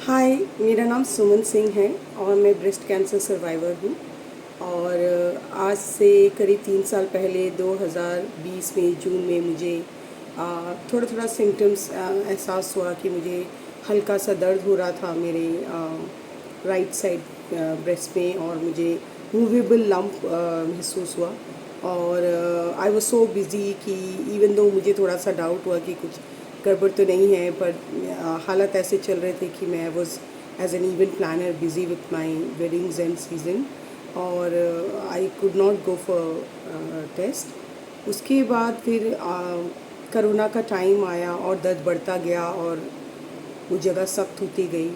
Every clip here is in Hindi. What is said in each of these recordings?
हाय, मेरा नाम सुमन सिंह है और मैं ब्रेस्ट कैंसर सर्वाइवर हूँ। और आज से करीब 3 साल पहले 2020 में जून में मुझे थोड़ा थोड़ा सिम्टम्स एहसास हुआ कि मुझे हल्का सा दर्द हो रहा था मेरे राइट साइड ब्रेस्ट में, और मुझे मूवेबल लंप महसूस हुआ। और आई वाज सो बिज़ी कि इवन दो मुझे थोड़ा सा डाउट हुआ कि कुछ गड़बड़ तो नहीं है, पर हालात ऐसे चल रहे थे कि मैं was as an event planner busy with my weddings and season, और I could not go for test. उसके बाद फिर कोरोना का टाइम आया और दर्द बढ़ता गया और वो जगह सख्त होती गई।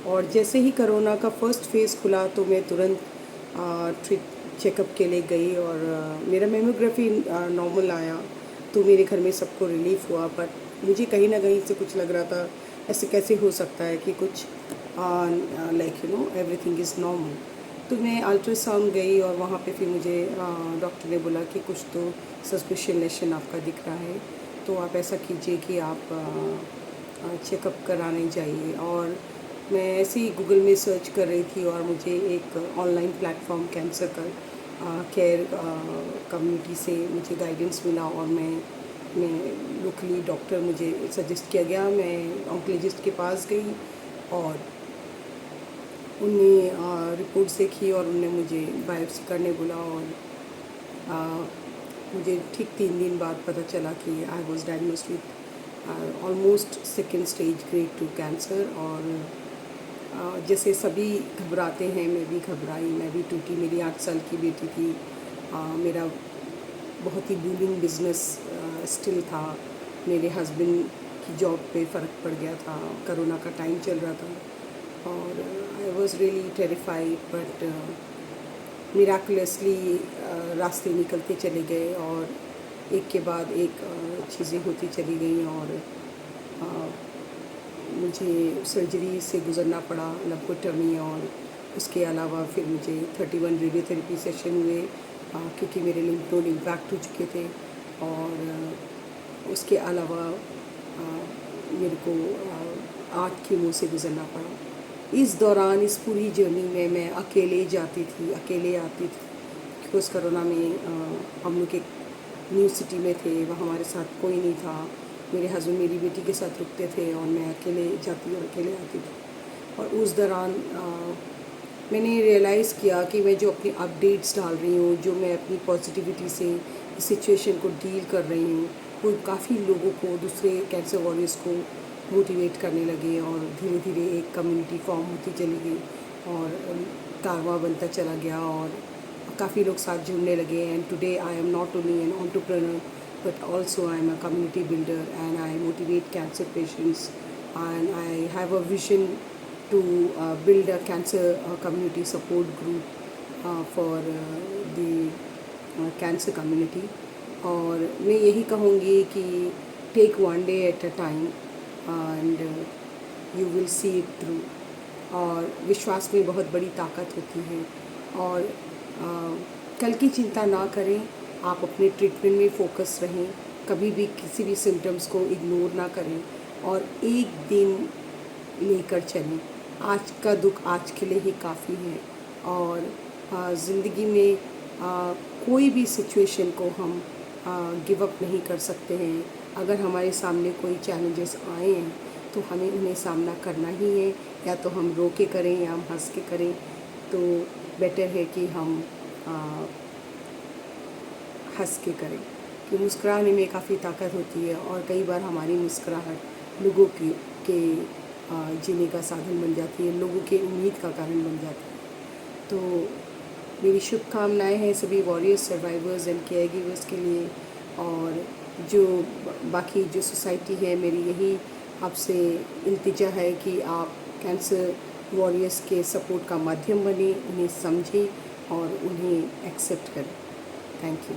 और जैसे ही कोरोना का फर्स्ट फेज़ खुला तो मैं तुरंत ट्रीट चेकअप के लिए गई, और मेरा मेमोग्राफी नॉर्मल आया, तो मेरे घर में सबको रिलीफ हुआ। बट मुझे कहीं ना कहीं से कुछ लग रहा था, ऐसे कैसे हो सकता है कि कुछ लाइक एवरीथिंग इज़ नॉर्मल। तो मैं अल्ट्रासाउंड गई और वहाँ पे फिर मुझे डॉक्टर ने बोला कि कुछ तो सस्पिशन लेशन आपका दिख रहा है, तो आप ऐसा कीजिए कि आप चेकअप कराने जाइए। और मैं ऐसे ही गूगल में सर्च कर रही थी और मुझे एक ऑनलाइन प्लेटफॉर्म कैंसर का केयर कम्युनिटी से मुझे गाइडेंस मिला, और मैं लोकली डॉक्टर मुझे सजेस्ट किया गया। मैं ऑन्कोलॉजिस्ट के पास गई और उन्हें रिपोर्ट्स देखी और उन्होंने मुझे बायोप्सी करने बोला। और मुझे ठीक 3 दिन बाद पता चला कि I was diagnosed with almost second stage grade 2 cancer. और जैसे सभी घबराते हैं, मैं भी घबराई, मैं भी टूटी। मेरी 8 साल की बेटी थी, मेरा बहुत ही बूमिंग बिजनेस स्टिल था, मेरे हस्बैंड की जॉब पे फ़र्क पड़ गया था, कोरोना का टाइम चल रहा था, और I was really terrified. But miraculously रास्ते निकलते चले गए और एक के बाद एक चीज़ें होती चली गई, और मुझे सर्जरी से गुज़रना पड़ा, लंपोटमी, और उसके अलावा फिर मुझे 31 रेडियोथेरेपी सेशन हुए, क्योंकि मेरे लिम्फ नोड इम्पैक्ट हो चुके थे। और उसके अलावा मेरे को 8 कीमो से गुज़रना पड़ा। इस दौरान, इस पूरी जर्नी में मैं अकेले जाती थी, अकेले आती थी, बिकॉज़ कोरोना में हम लोग एक न्यू सिटी में थे, वहाँ हमारे साथ कोई नहीं था। मेरे हस्बैंड मेरी बेटी के साथ रुकते थे और मैं अकेले जाती और अकेले आती थी। और उस दौरान मैंने रियलाइज़ किया कि मैं जो अपनी अपडेट्स डाल रही हूँ, जो मैं अपनी पॉजिटिविटी से सिचुएशन को डील कर रही हूँ, वो काफ़ी लोगों को, दूसरे कैंसर वॉरियर्स को मोटिवेट करने लगे, और धीरे धीरे एक कम्युनिटी फॉर्म होती चली गई और कारवां बनता चला गया, और काफ़ी लोग साथ जुड़ने लगे। And today I am not only an entrepreneur, but also I am a community builder, and I motivate cancer patients, and I have a vision to build a cancer community support group for the cancer community. और मैं यही कहूँगी कि take one day at a time and you will see it through। और विश्वास में बहुत बड़ी ताकत होती है, और कल की चिंता ना करें, आप अपने ट्रीटमेंट में फ़ोकस रहें, कभी भी किसी भी सिम्टम्स को इग्नोर ना करें, और एक दिन लेकर चलें। आज का दुख आज के लिए ही काफ़ी है, और ज़िंदगी में कोई भी सिचुएशन को हम गिव अप नहीं कर सकते हैं। अगर हमारे सामने कोई चैलेंजेस आए हैं तो हमें उन्हें सामना करना ही है, या तो हम रो के करें या हम हंस के करें। तो बेटर है कि हम हंस के करें, कि मुस्कुराने में काफ़ी ताकत होती है, और कई बार हमारी मुस्कुराहट लोगों के जीने का साधन बन जाती है, लोगों के उम्मीद का कारण बन जाती है। तो मेरी शुभकामनाएं हैं सभी warriors, survivors and care givers के लिए। और जो बाकी जो सोसाइटी है, मेरी यही आपसे इल्तिजा है कि आप कैंसर वॉरियर्स के सपोर्ट का माध्यम बने, उन्हें समझें और उन्हें एक्सेप्ट करें। Thank you.